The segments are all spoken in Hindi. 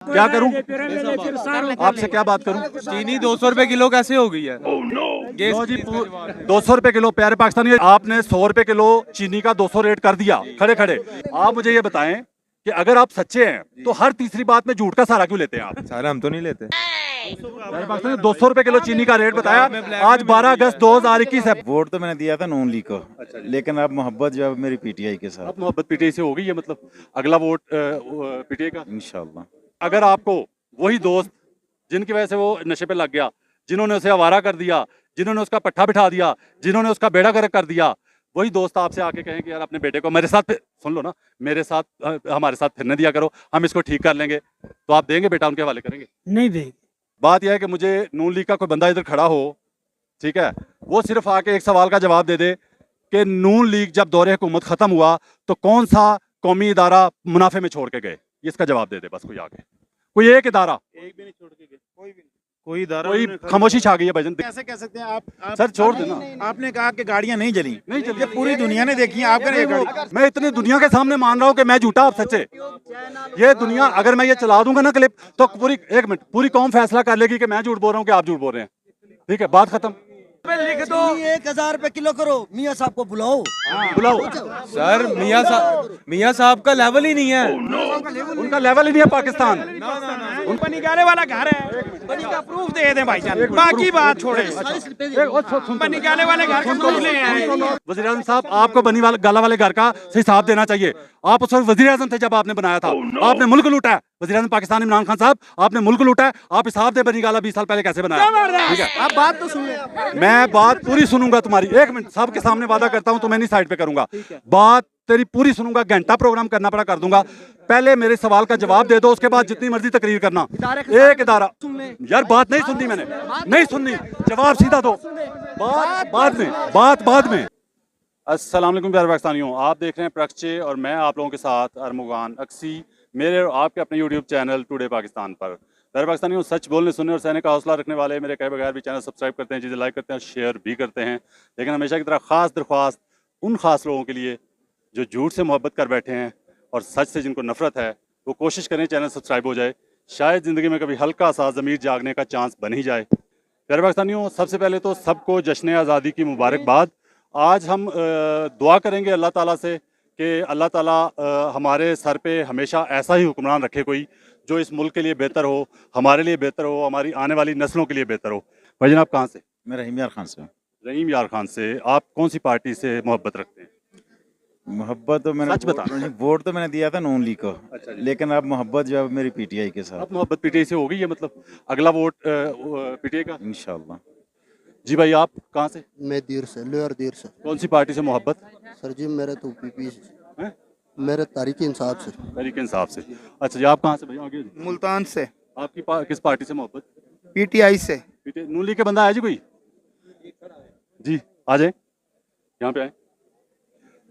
क्या करूं? आपसे क्या बात करूं? चीनी 200 रुपए किलो कैसे हो गई है? लो जी, 200 रुपए किलो। प्यारे पाकिस्तानी, आपने 100 रुपए किलो चीनी का 200 रेट कर दिया खड़े खड़े। आप मुझे ये बताएं कि अगर आप सच्चे हैं तो हर तीसरी बात में झूठ का सहारा क्यों लेते हैं आप? सारा हम तो नहीं लेते। प्यारे पाकिस्तानी, 200 रुपए किलो चीनी का रेट बताया। आज 12 अगस्त 2021 है। वोट तो मैंने दिया था नून लीग को, लेकिन अब मोहब्बत जो है मेरी पीटीआई के साथ। अब मोहब्बत पीटीआई से हो गई है, मतलब अगला वोट पीटीआई का इंशाल्लाह। अगर आपको वही दोस्त जिनकी वजह से वो नशे पे लग गया, जिन्होंने उसे आवारा कर दिया, जिन्होंने उसका पट्टा बिठा दिया, जिन्होंने उसका बेड़ा गर्क कर दिया, वही दोस्त आपसे आके कहें कि यार अपने बेटे को मेरे साथ सुन लो ना, मेरे साथ हमारे साथ फिरने दिया करो, हम इसको ठीक कर लेंगे, तो आप देंगे बेटा उनके हवाले करेंगे? नहीं देंगे। बात यह है कि मुझे नून लीग का कोई बंदा इधर खड़ा हो, ठीक है, वो सिर्फ आके एक सवाल का जवाब दे दे कि नून लीग जब दौरे हुकूमत खत्म हुआ तो कौन सा कौमी इदारा मुनाफे में छोड़ के गए, इसका जवाब दे दे बस। कोई आके कोई एक इदारा, एक भी नहीं छोड़ के गए, कोई इदारा, कोई खामोशी छा गई है भाईजान। कैसे कह सकते हैं आप सर छोड़ देना। आपने कहा कि गाड़ियां नहीं जली, नहीं जली। ये पूरी दुनिया ने देखी है, आप कह रहे हैं गाड़ी। मैं इतनी दुनिया के सामने मान रहा हूँ कि मैं झूठा आप सच्चे। ये दुनिया, अगर मैं ये चला दूंगा ना क्लिप, तो पूरी, एक मिनट, पूरी कौम फैसला कर लेगी कि मैं झूठ बोल रहा हूँ कि आप झूठ बोल रहे हैं। ठीक है, बात खत्म। लिख दो 1000 रुपए किलो करो, मियाँ साहब को बुलाओ। बुलाओ सर मियाँ साहब का लेवल ही नहीं है। उनका लेवल ही नहीं है पाकिस्तान। उनका निकाले वाला घर है, बनी का प्रूफ दे दें भाईजान, बाकी बात छोड़े। निकाले वाले घर के प्रूफ ले आए। वज़ीर आज़म साहब, आपको बनी वाले गाला वाले घर का हिसाब देना चाहिए। आप उस वक्त वज़ीर आज़म थे जब आपने बनाया था। आपने मुल्क लूटा है। वज़ीर आज़म पाकिस्तान इमरान खान साहब, आपने मुल्क लूटा है। आप हिसाब दे बनी गाला 20 साल पहले कैसे बनाया। ठीक है, आप बात तो सुन। मैं बात पूरी सुनूंगा तुम्हारी। एक मिनट, सबके सामने वादा करता हूं, तुम्हें नहीं साइड पे करूंगा। बात तेरी पूरी सुनूंगा, घंटा प्रोग्राम करना पड़ा कर दूंगा। पहले मेरे सवाल का जवाब दे दो, उसके बाद जितनी मर्जी तकरीर करना। एक इदारा, यार बात नहीं सुननी मैंने, नहीं सुननी, जवाब सीधा दो, बात बाद में, बात बाद में। अस्सलाम वालेकुम प्यारे पाकिस्तानियों, आप देख रहे हैं प्रक्षे और मैं आप लोगों के साथ अरमुगान अक्सी, मेरे और आपके अपने यूट्यूब चैनल टुडे पाकिस्तान पर। प्यारे पाकिस्तानियों, सच बोलने, सुनने और सहने का हौसला रखने वाले मेरे कहे बगैर भी चैनल सब्सक्राइब करते हैं, चीज़ें लाइक करते हैं और शेयर भी करते हैं। लेकिन हमेशा की तरह ख़ास दरख्वास्त उन ख़ास लोगों के लिए जो झूठ से मोहब्बत कर बैठे हैं और सच से जिनको नफरत है, वो कोशिश करें चैनल सब्सक्राइब हो जाए। शायद ज़िंदगी में कभी हल्का सा ज़मीर जागने का चांस बन ही जाए। प्यारे पाकिस्तानियों, सबसे पहले तो सबको जश्न आज़ादी की मुबारकबाद। आज हम दुआ करेंगे अल्लाह ताला से कि अल्लाह ताला हमारे सर पे हमेशा ऐसा ही हुक्मरान रखे कोई जो इस मुल्क के लिए बेहतर हो, हमारे लिए बेहतर हो, हमारी आने वाली नस्लों के लिए बेहतर हो। भाईजान आप कहाँ से? मैं रहीम यार खान से हूँ। रहीम यार खान से। आप कौन सी पार्टी से मोहब्बत रखते हैं? मोहब्बत तो मैंने सच बता। वोट तो मैंने दिया था नून लीग को, लेकिन अब मोहब्बत जो है मेरी पीटीआई के साथ। अब मोहब्बत पीटीआई से हो गई है, मतलब अगला वोट पीटीआई का इंशाल्लाह। जी भाई, आप कहाँ से? मैं दीर से, लोअर दीर से। कौन सी पार्टी से मोहब्बत? सर जी मेरे तो पीपी हैं? मेरे तारीख इंसाफ से। तरीके इंसाफ से। अच्छा जी, आप कहाँ से भाई? आगे जी। मुल्तान से। आपकी किस पार्टी से मोहब्बत? पीटीआई से। पीटीआई। नून लीग के बंदा है जी कोई? जी आ जाए, यहाँ पे आए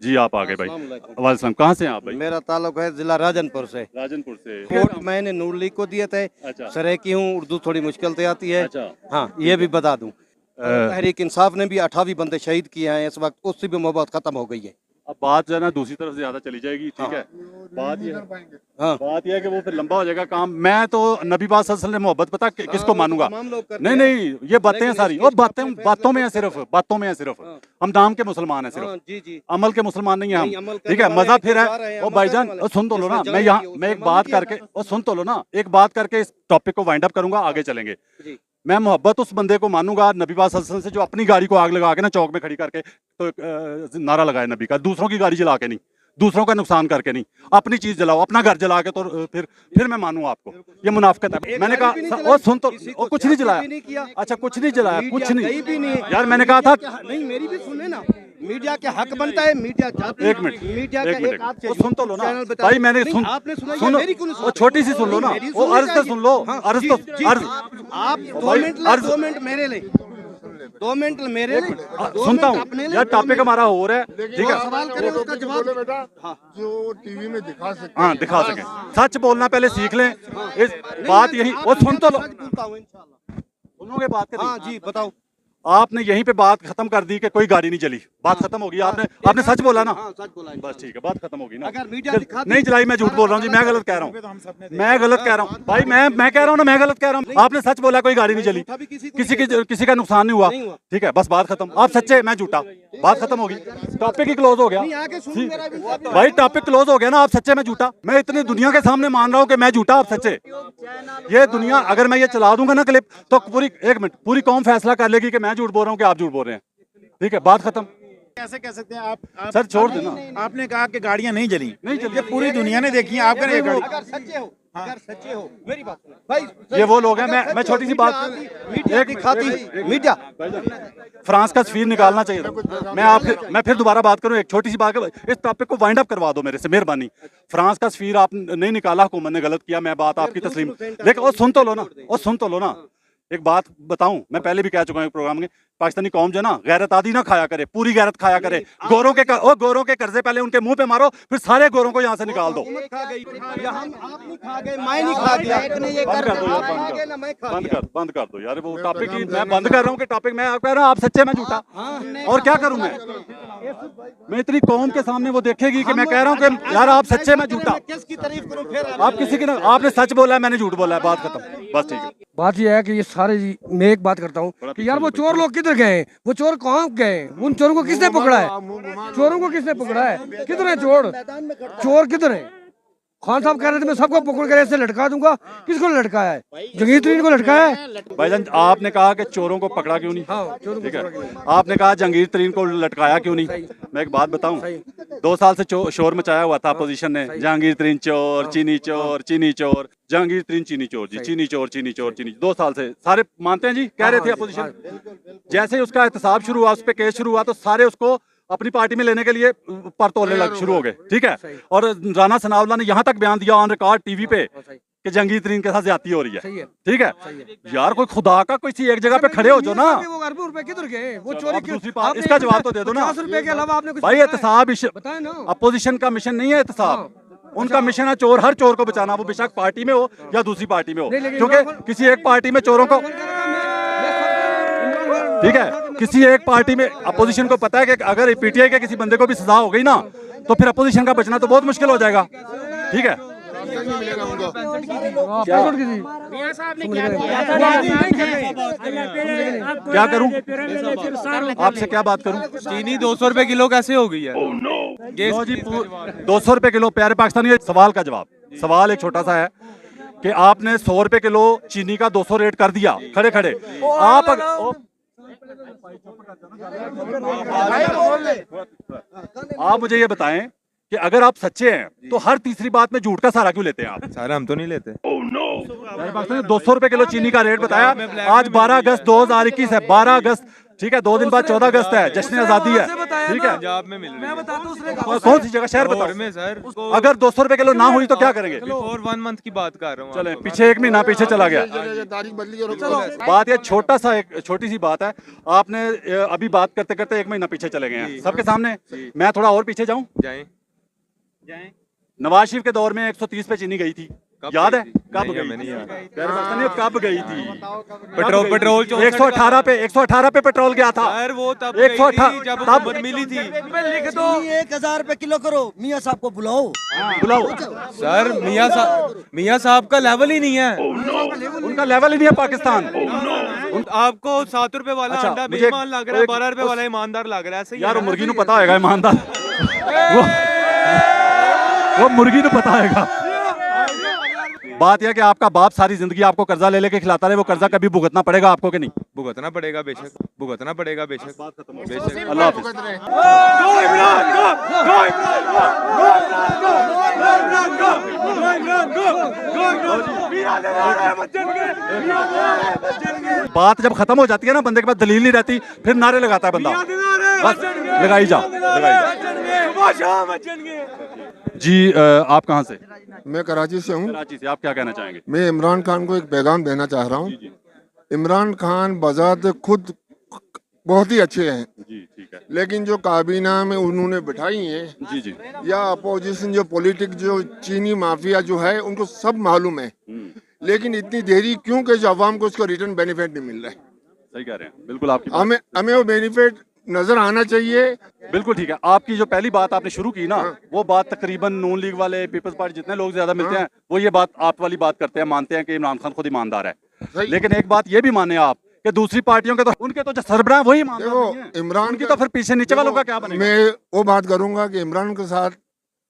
जी। आप आ गए भाई, वालेकुम। कहाँ से हैं आप भाई? मेरा ताल्लुक है जिला राजनपुर से। राजनपुर से। वोट मैंने नून लीग को दिए थे। अच्छा। सरे की हूँ, उर्दू थोड़ी मुश्किल से आती है। अच्छा। हाँ, ये भी बता दूं, तहरीक इंसाफ ने भी 28 बंदे शहीद किए हैं इस वक्त, उससे भी मोहब्बत खत्म हो गई है। अब बात जो है ना दूसरी तरफ से ज्यादा चली जाएगी। ठीक है, बात ये हाँ, बात यह है कि वो फिर लंबा हो जाएगा काम। मैं तो नबी पाक सल्लल्लाहु अलैहि वसल्लम ने मोहब्बत पता किसको मानूंगा? तमाम लोग करते नहीं हैं। नहीं, ये बातें हैं सारी, और बातों में है, सिर्फ बातों में है सिर्फ। हम नाम के मुसलमान हैं हाँ, सिर्फ, जी जी। अमल के मुसलमान नहीं नहीं, है अमल हम। करने ठीक है, वाले मजा हैं, फिर जा रहे है। हैं, ओ अमल भाईजान, करने वाले। सुन तो लो ना, जिसने मैं जान यहाँ की, मैं एक उसने बात अमल किया करके, था। और सुन तो लो ना, एक बात करके इस टॉपिक को वाइंड अप करूंगा, आगे चलेंगे। जी। मैं मोहब्बत उस बंदे को मानूंगा नबी पाक सल्लल्लाहु अलैहि वसल्लम से जो अपनी गाड़ी को आग लगा के ना चौक में खड़ी करके तो नारा लगाए नबी का, दूसरों की गाड़ी जला के नहीं, दूसरों का नुकसान करके नहीं, अपनी चीज जलाओ, अपना घर जला के, तो फिर मैं मानूं आपको। ये मुनाफिकत है। मैंने कहा ओ सुन तो, ओ कुछ नहीं जलाया। अच्छा, कुछ नहीं जलाया, कुछ नहीं यार, मैंने कहा था। नहीं, मेरी भी सुने ना, मीडिया के हक बनता है, मीडिया जाती है। एक मिनट, मीडिया का एक एक मिनट, हाथ से वो सुन तो लो ना चैनल बता- भाई, मैंने नहीं, सुन, आपने सुना, सुनो, मेरी क्यों नहीं वो सुनते? छोटी सी सुन लो ना, मेरी वो सुननी अर्ज तो चाहिए। सुन लो, हाँ, अर्ज जी, तो जी, अर्ज। आप 2 भाई, मिनट अर्ज- 2 मिनट मेरे लिए, 2 मिनट मेरे लिए, 2 सुनता मिनट अपने हूँ लिए, यार, 2 टॉपिक मिनट- हमारा हो रहा है। ठीक है, सवाल करें उसका जवाब। बेटा जो टीवी में दिखा सकते हाँ दिखा सके, सच बोलना पहले सीख लें। इस बात यही, वो सुन तो लो, सच बोलता हूँ इंशाल्लाह। सुनोगे बात के? हाँ जी, बताओ। आपने यहीं पे बात खत्म कर दी कि कोई गाड़ी नहीं चली, बात खत्म होगी। आपने सच बोला ना, सच बोला है। बस ठीक है, बात खत्म होगी ना। अगर मीडिया दिखाती- नहीं चलाई, मैं झूठ बोल रहा हूँ जी, मैं गलत कह रहा हूँ, मैं गलत कह रहा हूँ भाई, मैं कह रहा हूँ ना, मैं गलत कह रहा हूँ। आपने सच बोला, कोई गाड़ी नहीं चली, किसी का नुकसान नहीं हुआ, ठीक है, बस बात खत्म। आप सच्चे, मैं झूठा, बात खत्म होगी, टॉपिक ही क्लोज हो गया भाई, टॉपिक क्लोज हो गया ना। आप सच्चे, मैं झूठा, मैं इतनी दुनिया के सामने मान रहा हूँ कि मैं झूठा, आप सच्चे। ये दुनिया, अगर मैं ये चला दूंगा ना क्लिप, तो पूरी, एक मिनट, पूरी कौम फैसला कर लेगी कि मैं झूठ बोल रहा हूँ कि आप झूठ बोल रहे हैं, ठीक है, बात खत्म। कैसे कह सकते हैं आप सर छोड़ देना। आपने कहा कि गाड़ियां नहीं चली, नहीं चली। ये पूरी दुनिया ने देखी है, आप कह रहे हैं गाड़ी। अगर सच्चे हो मेरी बात सुनो भाई, ये वो लोग हैं, मैं छोटी सी बात, मीडिया दिखाती, मीडिया फ्रांस का सफीर निकालना चाहिए था। मैं फिर दोबारा बात करूं, एक छोटी सी बात है, इस टॉपिक को वाइंड अप करवा दो मेरे से, मेहरबानी। फ्रांस का सफीर आप नहीं निकाला, हुकूमत ने गलत किया, मैं बात आपकी तस्लीम, लेकिन और सुन तो लो ना, और सुन तो लो ना। एक बात बताऊं, मैं पहले भी कह चुका हूं प्रोग्राम में, पाकिस्तानी कौम जो ना गैरत आदि ना खाया करे, पूरी गैरत खाया करे। गोरों के कर्जे पहले उनके मुंह पे मारो, फिर सारे गोरों को यहाँ से निकाल दो। आप नहीं खा गए, मैं नहीं खा दिया, बंद कर दो यार, बंद कर दो यार वो टॉपिक ही, मैं बंद कर रहा हूँ कि टॉपिक, मैं कह रहा हूँ आप सच्चे, मैं झूठा, और क्या करूँ मैं इतनी कौम के सामने वो देखेगी कि मैं कह रहा हूँ कि यार आप सच्चे, मैं झूठा। किसकी तारीफ करूं फिर? आप किसी की ना, आपने सच बोला है, मैंने झूठ बोला है, बात खत्म, बस ठीक है। बात यह है कि ये सारे जी, मैं एक बात करता हूँ कि यार वो चोर लोग किधर गए, वो चोर कहाँ गए, उन चोरों को किसने पकड़ा है, चोरों को किसने पकड़ा है, किधर है चोर, चोर किधर है? खान साहब कह रहे थे मैं सबको पकड़ कर ऐसे लटका दूंगा, किसको लटकाया है? जंगीर तरीन को लटकाया है। भाईजान आपने कहा कि चोरों को पकड़ा क्यों नहीं, हाँ, चोरों को ठीक है, पकड़ा क्यों नहीं? आपने कहा जंगीर तरीन को लटकाया क्यों नहीं। मैं एक बात बताऊं, 2 साल से शोर मचाया हुआ था अपोजिशन ने, जहांगीर तरीन चोर, चीनी चोर, चीनी चोर, जहांगीर तरीन चीनी चोर जी, चीनी चोर, चीनी चोर, चीनी, 2 साल से सारे मानते हैं जी, कह रहे थे अपोजिशन। जैसे ही उसका एहतसाब शुरू हुआ, उस पर केस शुरू हुआ, तो सारे उसको अपनी पार्टी में लेने के लिए पर तोड़ने लग शुरू हो गए, ठीक है। और राना सनावला ने यहाँ तक बयान दिया ऑन रिकॉर्ड टीवी पे कि जंगीर तरीन के साथ ज्यादती हो रही है, ठीक है। यार कोई खुदा का किसी एक जगह पे खड़े हो जो ना, वो अरबों रुपए किधर गए, वो चोरी क्यों? दूसरी बात, इसका जवाब तो दे दो ना। 50 रुपए के अलावा आपने कुछ भाई एहतसाब बताया ना, अपोजिशन का मिशन नहीं है एहतसाब, उनका मिशन है चोर, हर चोर को बचाना, वो बेशक पार्टी में हो या दूसरी पार्टी में हो, क्योंकि किसी एक पार्टी में चोरों को, ठीक है, किसी एक पार्टी में अपोजिशन को पता है कि अगर पीटीआई के किसी बंदे को भी सजा हो गई ना, तो फिर अपोजिशन का बचना तो बहुत मुश्किल हो जाएगा, ठीक है। क्या करूं, आपसे क्या बात करूं? चीनी 200 रुपए किलो कैसे हो गई है? लो जी, 200 रुपए किलो। प्यारे पाकिस्तानी, सवाल का जवाब, सवाल एक छोटा सा है कि आपने 100 रुपए किलो चीनी का 200 रेट कर दिया खड़े खड़े, आप मुझे ये बताएं कि अगर आप सच्चे हैं तो हर तीसरी बात में झूठ का सहारा क्यों लेते हैं आप? सारा हम तो नहीं लेते। 200 रुपए किलो चीनी का रेट बताया, आज 12 अगस्त 2021 है, 12 अगस्त, ठीक है, 2 दिन बाद 14 अगस्त है, जश्न आजादी है, ठीक है। पंजाब में मिल रही है। और कौन सी जगह, शहर बताओ में सर, अगर 200 रुपए किलो ना हुई तो क्या करेंगे? बिफोर 1 मंथ की बात कर रहा हूँ। चले पीछे 1 महीना पीछे चला गया। तारीख बदली और बात ये छोटा सा, एक छोटी सी बात है, आपने अभी बात करते करते 1 महीना पीछे चले गए हैं सबके सामने। मैं थोड़ा और पीछे जाऊं, जाएं। नवाज शरीफ के दौर में 130 पे चीनी गई थी, याद है? कब नहीं, गई हमें नहीं याद। कब गई थी? पेट्रोल 118 पे पेट्रोल गया था सर, वो तब 118 जब तब हुकूमत मिली थी। लिख दो 1000 रुपए किलो करो, मियाँ साहब को बुलाओ। बुलाओ सर, मियाँ साहब का लेवल ही नहीं है। उनका लेवल ही नहीं है पाकिस्तान। आपको 7 रुपए वाला अच्छा, अंडा मुझे बेईमान लग रहा है, एक- 12 रुपए वाला ईमानदार लग रहा है, ऐसे ही यार है वो ना? मुर्गी नु पता होगा ईमानदार, वो मुर्गी नु पता होगा। बात यह कि आपका बाप सारी जिंदगी आपको कर्जा ले लेके खिलाता रहे, वो कर्जा कभी भुगतना पड़ेगा आपको कि नहीं? भुगतना पड़ेगा बेशक, भुगतना पड़ेगा बेशक, बेशक। अल्लाह हाफिज। बात जब खत्म हो जाती है ना, बंदे के पास दलील नहीं रहती, फिर नारे लगाता है बंदा, बस लगाई जा, लगाई जा। जी आप कहाँ से? मैं कराची से हूँ। कराची से। आप क्या कहना चाहेंगे? मैं इमरान खान को एक पैगाम देना चाह रहा हूँ। इमरान खान बजाते खुद बहुत ही अच्छे हैं, जी ठीक है, लेकिन जो काबीना में उन्होंने बिठाई हैं जी जी, या अपोजिशन जो पॉलिटिक्स जो चीनी माफिया जो है उनको सब मालूम है, लेकिन इतनी देरी क्यों कि जो अवाम को उसका रिटर्न बेनिफिट नहीं मिल रहा है। सही कह रहे हैं, बिल्कुल आपकी बात। हमें हमें वो बेनिफिट नजर आना चाहिए। बिल्कुल ठीक है। आपकी जो पहली बात आपने शुरू की ना, वो बात तकरीबन नून लीग वाले, पीपल्स पार्टी जितने लोग ज्यादा मिलते हैं वो ये बात आप वाली बात करते हैं, मानते हैं कि इमरान खान खुद ईमानदार है। सही। लेकिन एक बात ये भी माने आप कि दूसरी पार्टियों के तो उनके तो जो सरबराह वही ईमानदार देखो, नहीं हैं। इमरान उनकी का- तो फिर पीछे नीचे वालों का क्या बनेगा? मैं वो बात करूंगा कि इमरान के साथ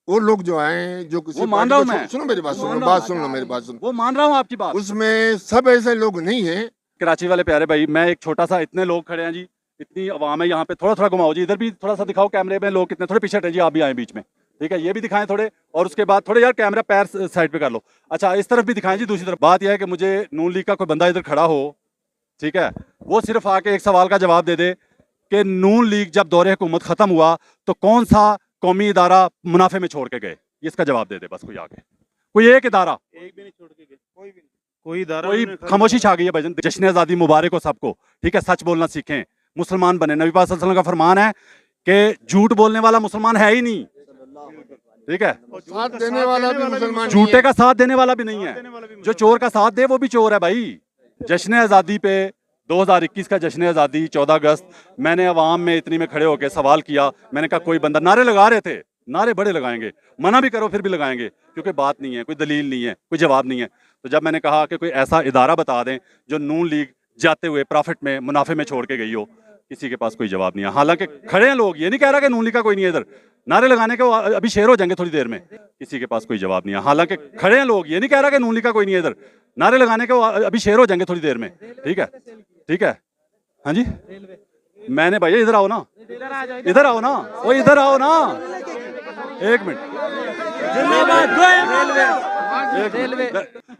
वो लोग जो आए हैं, जो किसी वो मान पार्टी रहा हूं को मैं। सुनो मेरी बात, मान सुनो रहा बात हूं। सुन लो मेरी बात सुनो। वो मान रहा हूँ आपकी बात। उसमें सब ऐसे लोग नहीं हैं। कराची वाले प्यारे भाई, मैं एक छोटा सा, इतने लोग खड़े हैं जी, इतनी आवाम है यहाँ पे, थोड़ा थोड़ा घुमाओ जी, इधर भी थोड़ा सा दिखाओ कैमरे में, लोग कितने, थोड़े पीछे हटे जी, आप भी आए बीच में, ठीक है, ये भी दिखाएं थोड़े, और उसके बाद थोड़े यार कैमरा पैर साइड पे कर लो, अच्छा इस तरफ भी दिखाएं जी, दूसरी तरफ। बात यह है कि मुझे नून लीग का कोई बंदा इधर खड़ा हो, ठीक है, वो सिर्फ आके एक सवाल का जवाब दे दे कि नून लीग जब दौरे हुकूमत खत्म हुआ तो कौन सा कौमी इदारा मुनाफे में छोड़ के गए, इसका जवाब दे दे बस कोई आके, कोई एक इदारा, कोई खामोशी छा गई है भजन। जश्न आज़ादी मुबारक हो सबको, ठीक है, सच बोलना सीखें, मुसलमान बने। नबी पाक सल्लल्लाहु अलैहि वसल्लम का फरमान है कि झूठ बोलने वाला मुसलमान है ही नहीं, ठीक है, साथ देने वाला भी मुसलमान नहीं झूठे है। का साथ देने वाला भी नहीं है, जो चोर का साथ दे वो भी चोर है भाई। जश्न आज़ादी पे 2021 का जश्न आज़ादी 14 अगस्त, मैंने अवाम में इतनी में खड़े होकर सवाल किया, मैंने कहा कोई बंदा, नारे लगा रहे थे, नारे बड़े लगाएंगे, मना भी करो फिर भी लगाएंगे, क्योंकि बात नहीं है, कोई दलील नहीं है, कोई जवाब नहीं है। तो जब मैंने कहा कि कोई ऐसा इदारा बता दें जो नून लीग जाते हुए प्रॉफिट में, मुनाफे में छोड़ के गई हो, किसी के पास कोई जवाब नहीं है। हालांकि खड़े हैं लोग, ये नहीं कह रहा कि नून लीग का कोई नहीं है इधर, नारे लगाने के वो अभी शेर हो जाएंगे थोड़ी देर में, किसी के पास कोई जवाब नहीं है। हालांकि खड़े हैं लोग, ये नहीं कह रहा कि नून लीग का कोई नहीं है इधर, नारे लगाने के वो अभी शेर हो जाएंगे थोड़ी देर में, ठीक है, ठीक है, हाँ जी। मैंने भैया इधर आओ ना, इधर आओ ना, वो इधर आओ ना, एक मिनट,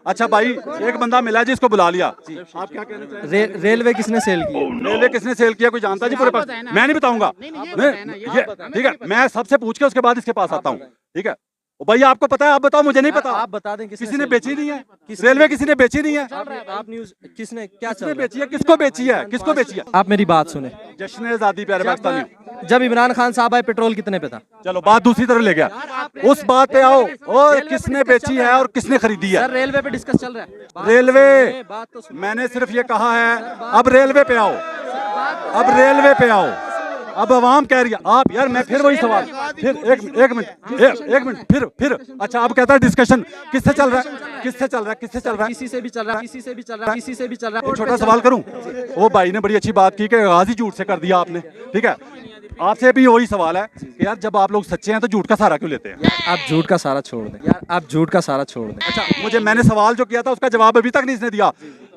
अच्छा भाई, एक बंदा मिला जी, इसको बुला लिया। आप क्या कहना चाहते हैं? रेलवे किसने सेल की? रेलवे किसने सेल किया कोई जानता है जी पूरे पास? मैं नहीं बताऊंगा, ये ठीक है, मैं सबसे पूछ के उसके बाद इसके पास आता हूँ, ठीक है। ओ भैया आपको पता है, आप बताओ, मुझे नहीं पता। आप बता दें किसी ने बेची नहीं है रेलवे, किसी ने बेची नहीं है। आप न्यूज किसने क्या चल किसने रहा है? बेची है, किसको बेची है, किसको बेची है? आप मेरी बात सुने। जश्न आज़ादी प्यारे पाकिस्तानियों, जब इमरान खान साहब आए पेट्रोल कितने पे था? चलो बात दूसरी तरफ ले गया, उस बात पे आओ, और किसने बेची है और किसने खरीदी है? सर रेलवे पे डिस्कस चल रहा है। बात रेलवे, तो सुनिए, बात तो सुनिए। मैंने सिर्फ ये कहा है, अब रेलवे पे आओ, अब रेलवे पे आओ, अब आवाम कह रही है। आप यार, मैं फिर वही सवाल, फिर एक मिनट, फिर अच्छा, आप कहता है डिस्कशन किससे चल रहा है, किससे चल रहा है, किससे चल रहा है? किसी से भी चल रहा है, किसी से भी चल रहा है, किसी से भी चल रहा है। एक छोटा सवाल करूं, वो भाई ने बड़ी अच्छी बात की कि आगाज ही झूठ से कर दिया आपने, ठीक है, आपसे भी वही सवाल है कि यार जब आप लोग सच्चे हैं तो झूठ का सहारा क्यों लेते हैं? आप झूठ का सारा छोड़ दें यार, आप झूठ का सारा छोड़ दें। अच्छा, मैंने सवाल जो किया था उसका जवाब अभी तक नहीं इसने दिया,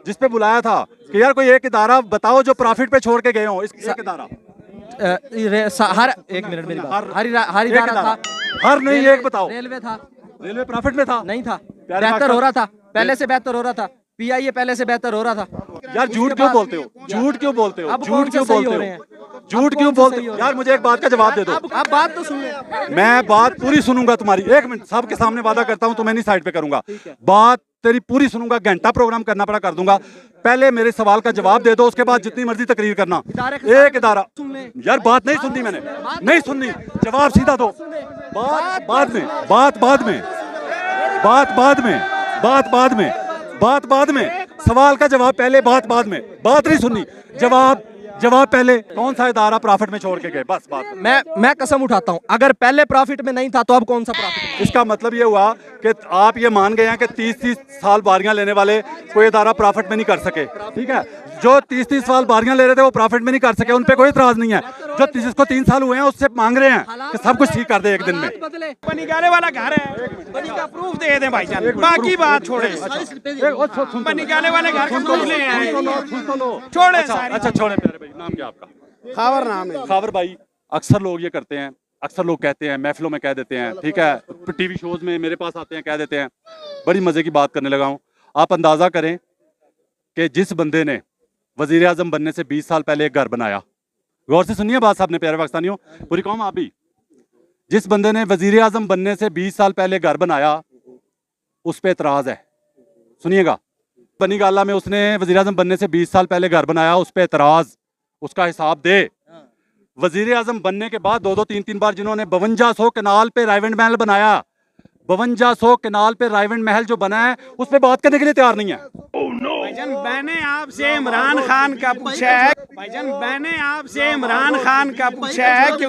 जिस पे बुलाया था कि यार कोई एक इदारा बताओ जो प्रॉफिट पे छोड़ के गए हो, एक इदारा, हर एक मिनट मेरी बात, हर इदारा था, हर नहीं, एक बताओ। रेलवे था, रेलवे प्रॉफिट में था? नहीं था, प्यारे बेहतर हो रहा पाकिस्तान- था, पहले से बेहतर हो रहा था, पीआईए पहले से बेहतर हो रहा था। यार झूठ क्यों बोलते हो, झूठ क्यों बोलते हो, अब झूठ कौन क्यों से सही बोलते हो रहे हो, हैं? झूठ अब क्यों कौन से बोलते सही हो हो? रहे यार मुझे एक बात का जवाब दे दो, आप बात तो सुन लें। मैं बात पूरी सुनूंगा तुम्हारी, एक मिनट, सबके सामने वादा करता हूं तुम्हें नहीं साइड पे करूंगा, बात तेरी पूरी सुनूंगा, घंटा प्रोग्राम करना पड़ा कर दूंगा, पहले मेरे सवाल का जवाब दे दो, उसके बाद जितनी मर्जी तकरीर करना। एक इदारा, यार बात नहीं सुननी मैंने, नहीं सुननी, जवाब सीधा दो, बात बाद में, बात बाद में, बात बाद में, बात बाद में, बात बाद में, सवाल का जवाब पहले, बात बाद में, बात नहीं सुननी, जवाब पहले। कौन सा इदारा प्रॉफिट में छोड़ के गए, बस बात। मैं कसम उठाता हूँ, अगर पहले प्रॉफिट में नहीं था तो अब कौन सा प्रॉफिट? इसका मतलब ये हुआ कि आप ये मान गए हैं कि 30-30 साल बारियां लेने वाले कोई इदारा प्रॉफिट में नहीं कर सके, ठीक है, जो 30-30 साल बारियां ले रहे थे वो प्रॉफिट में नहीं कर सके, उन पे कोई इतराज नहीं है, जो जिसको 3 साल हुए हैं उससे मांग रहे हैं कि सब कुछ ठीक कर दे एक दिन में। बनी गाले वाला घर है, बनी का प्रूफ दे दें भाईजान, बाकी बात छोड़े। बनी गाले वाले घर का प्रूफ ले आए, छोड़े सारी। अच्छा छोड़े प्यारे भाई, नाम क्या आपका? खावर नाम है। खावर भाई, अक्सर लोग ये करते हैं, अक्सर लोग कहते हैं, महफिलों में कह देते हैं, ठीक है, टीवी शोज में मेरे पास आते हैं, कह देते हैं, बड़ी मजे की बात करने लगा हूँ। आप अंदाजा करें कि जिस बंदे ने वजीर आजम बनने से 20 साल पहले एक घर बनाया, गौर से सुनिए बात साहब ने, प्यारे पाकिस्तानियों, पूरी कौम आप भी, जिस बंदे ने वजीर आजम बनने से 20 साल पहले घर बनाया, उस पर एतराज है, सुनिएगा, बनी गाला में उसने वजीर आजम बनने से 20 साल पहले घर बनाया, उस पर एतराज, उसका हिसाब दे। वजीर आजम बनने के बाद 2-2, 3-3 बार जिन्होंने 5200 कनाल पे राइवेंड महल बनाया, 5200 कनाल पे राइवेंड महल जो बना है, उस पर बात करने के लिए तैयार नहीं है। भाईजान मैंने आपसे इमरान खान का पूछा है, भाईजान मैंने आपसे इमरान खान का पूछा है कि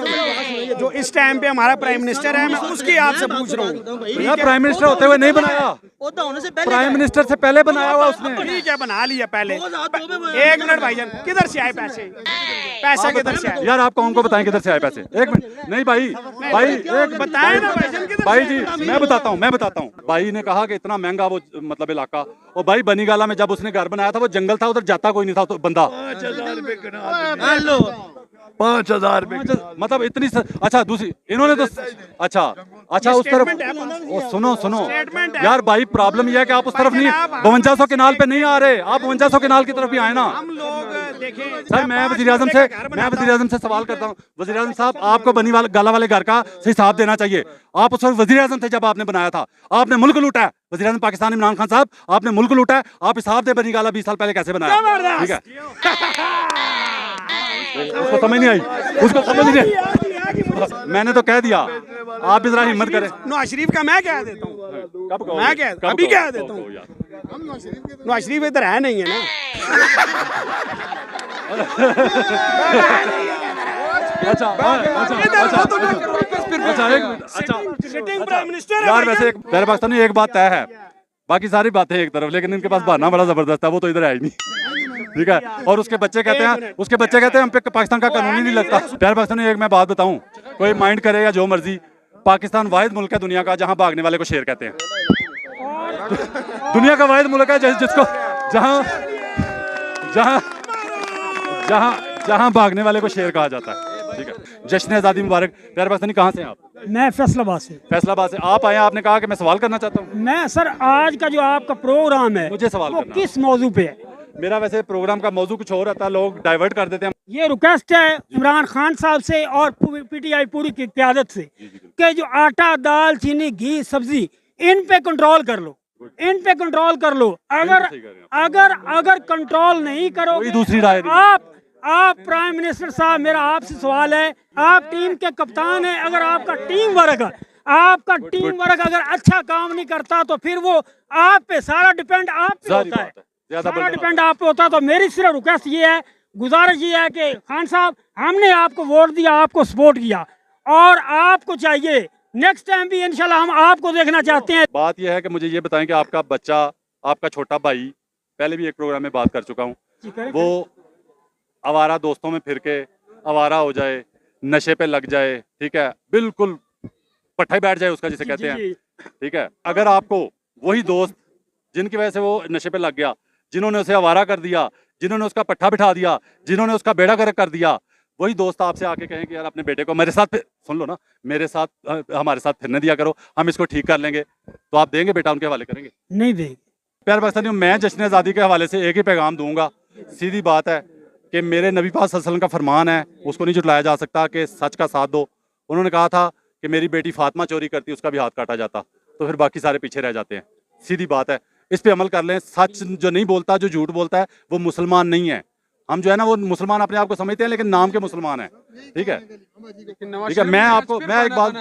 जो इस टाइम पे हमारा प्राइम मिनिस्टर है, मैं उसकी आपसे पूछ रहा हूँ। यार प्राइम मिनिस्टर होते हुए नहीं बनाया, ओहदा होने से पहले प्राइम मिनिस्टर से पहले बनाया हुआ उसने। ठीक है बना लिया पहले। एक मिनट भाईजान, किधर से आए पैसे? पैसा किधर से आया? यार आप कौन को बताएं किधर से आए पैसे? एक मिनट, नहीं भाई एक बताए ना भाईजान किधर भाई से जी आए? मैं बताता हूँ। भाई ने कहा कि इतना महंगा वो मतलब इलाका, और भाई बनीगाला में जब उसने घर बनाया था वो जंगल था, उधर जाता कोई नहीं था तो बंदा। 5,000 मतलब इतनी अच्छा दूसरी इन्होंने तो अच्छा उस तरफ सुनो Statement है। यार भाई प्रॉब्लम यह है कि आप उस तरफ नहीं, 5200 केनाल पे नहीं आ रहे, आप 5200 केनाल की तरफ भी आए ना। हम लोग देखें सर मैं वजीर आजम से सवाल करता हूँ, वजीर आजम साहब आपको गाला वाले घर का हिसाब देना चाहिए। आप उस वक्त वजीर आजम थे जब आपने बनाया था, आपने मुल्क लूटा है। वजीर आजम पाकिस्तान इमरान खान साहब आपने मुल्क लूटा है, आप हिसाब दे बनी गाला 20 साल पहले कैसे बनाया? ठीक है उसको समझ नहीं आई, उसको समझ नहीं आई। मैंने तो कह दिया, आप भी जरा हिम्मत करें। नवाज शरीफ का मैं कह देता हूँ, मैं कह अभी कह देता हूँ। नवाज शरीफ इधर है नहीं है ना। सिटिंग प्राइम मिनिस्टर यार वैसे मेरे पास नहीं, एक बात तय है, बाकी सारी बातें एक तरफ, लेकिन इनके पास बहाना बड़ा जबरदस्त है, वो तो इधर है ही नहीं। ठीक है, और उसके बच्चे कहते हैं हम पे पाकिस्तान का कानून ही नहीं लगता। प्यारे पाकिस्तानी एक मैं बात बताऊं, कोई माइंड करे या जो मर्जी, पाकिस्तान वाहिद मुल्क है दुनिया का जहां भागने वाले को शेर कहते हैं। दुनिया का वाहिद मुल्क है जिसको जहां भागने वाले को शेर कहा जाता है। ठीक है, जश्न आज़ादी मुबारक। प्यारे पाकिस्तानी कहाँ से हैं आप? मैं फैसलाबाद से। फैसलाबाद से आप आए, आपने कहा कि मैं सवाल करना चाहता हूँ। मैं सर आज का जो आपका प्रोग्राम है मुझे सवाल वो करना। किस मौजू पे है? मेरा वैसे प्रोग्राम का मौजू कुछ और रहता है, लोग डाइवर्ट कर देते हैं। ये रिक्वेस्ट है इमरान खान साहब से और पीटीआई पूरी की क़यादत से कि जो आटा दाल चीनी घी सब्जी इन पे कंट्रोल कर लो, इन पे कंट्रोल कर लो। अगर कंट्रोल नहीं करोगे, दूसरी राय आप प्राइम मिनिस्टर साहब, मेरा आपसे सवाल है, आप टीम के कप्तान हैं, अगर आपका टीम वर्क अगर अच्छा काम नहीं करता तो फिर वो आप पे सारा डिपेंड आप पे होता है, सारा डिपेंड आप पे होता है। तो मेरी सिर्फ रिक्वेस्ट ये है, गुजारिश ये है कि खान साहब हमने आपको वोट दिया, आपको सपोर्ट किया, और आपको चाहिए नेक्स्ट टाइम भी इंशाल्लाह हम आपको देखना चाहते हैं। बात यह है कि मुझे ये बताएं कि आपका बच्चा, आपका छोटा भाई, पहले भी एक प्रोग्राम में बात कर चुका हूँ, वो आवारा दोस्तों में फिर के आवारा हो जाए, नशे पे लग जाए, ठीक है, बिल्कुल पट्टा बैठ जाए उसका जिसे कहते हैं। ठीक है, अगर आपको वही दोस्त जिनकी वजह से वो नशे पे लग गया, जिन्होंने उसे आवारा कर दिया, जिन्होंने उसका पट्टा बिठा दिया, जिन्होंने उसका बेड़ा गर्क कर दिया, वही दोस्त आपसे आके कहें कि यार अपने बेटे को मेरे साथ सुन लो ना, मेरे साथ हमारे साथ फिरने दिया करो, हम इसको ठीक कर लेंगे, तो आप देंगे बेटा उनके हवाले करेंगे? नहीं देंगे। प्यारे पाकिस्तानियों, मैं जश्न आज़ादी के हवाले से एक ही पैगाम दूंगा, सीधी बात है कि मेरे नबी पाक सल्लल्लाहु अलैहि वसल्लम का फरमान है, उसको नहीं जुटलाया जा सकता कि सच का साथ दो। उन्होंने कहा था कि मेरी बेटी फातिमा चोरी करती, उसका भी हाथ काटा जाता, तो फिर बाकी सारे पीछे रह जाते हैं। सीधी बात है, इस पे अमल कर लें। सच जो नहीं बोलता, जो झूठ बोलता है, वो मुसलमान नहीं है। हम जो है ना वो मुसलमान अपने आप को समझते हैं, लेकिन नाम के मुसलमान हैं। ठीक है, मैं एक बात,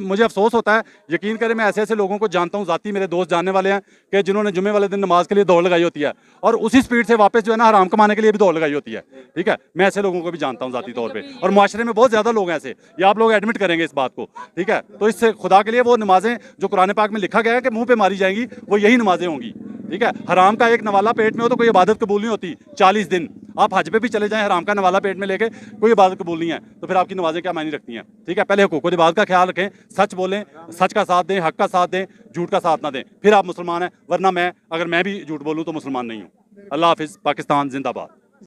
मुझे अफसोस होता है, यकीन करें मैं ऐसे ऐसे लोगों को जानता हूँ, जाती मेरे दोस्त जानने वाले हैं, कि जिन्होंने जुम्मे वाले दिन नमाज के लिए दौड़ लगाई होती है और उसी स्पीड से वापस जो है ना हराम कमाने के लिए भी दौड़ लगाई होती है। ठीक है, मैं ऐसे लोगों को भी जानता हूँ जाती तौर पर, और माशरे में बहुत ज़्यादा लोग हैं ऐसे, ये आप लोग एडमिट करेंगे इस बात को। ठीक है, तो इससे खुदा के लिए वो नमाजें जो कुरान पाक में लिखा गया है कि मुँह पे मारी जाएंगी, वो यही नमाजें होंगी। ठीक है, हराम का एक नवाला पेट में हो तो कोई इबादत कबूल नहीं होती 40 दिन। आप हज पे भी चले जाएं, हराम का नवाला पेट में लेके, कोई इबादत कबूल नहीं है, तो फिर आपकी नमाजें क्या मायने रखती हैं? ठीक है, पहले हुकूक इबादत का ख्याल रखें, सच बोलें, सच का साथ दें, हक का साथ दें, झूठ का साथ ना दें, फिर आप मुसलमान हैं। वरना अगर मैं भी झूठ बोलूँ तो मुसलमान नहीं हूँ। अल्लाह हाफिज़, पाकिस्तान जिंदाबाद।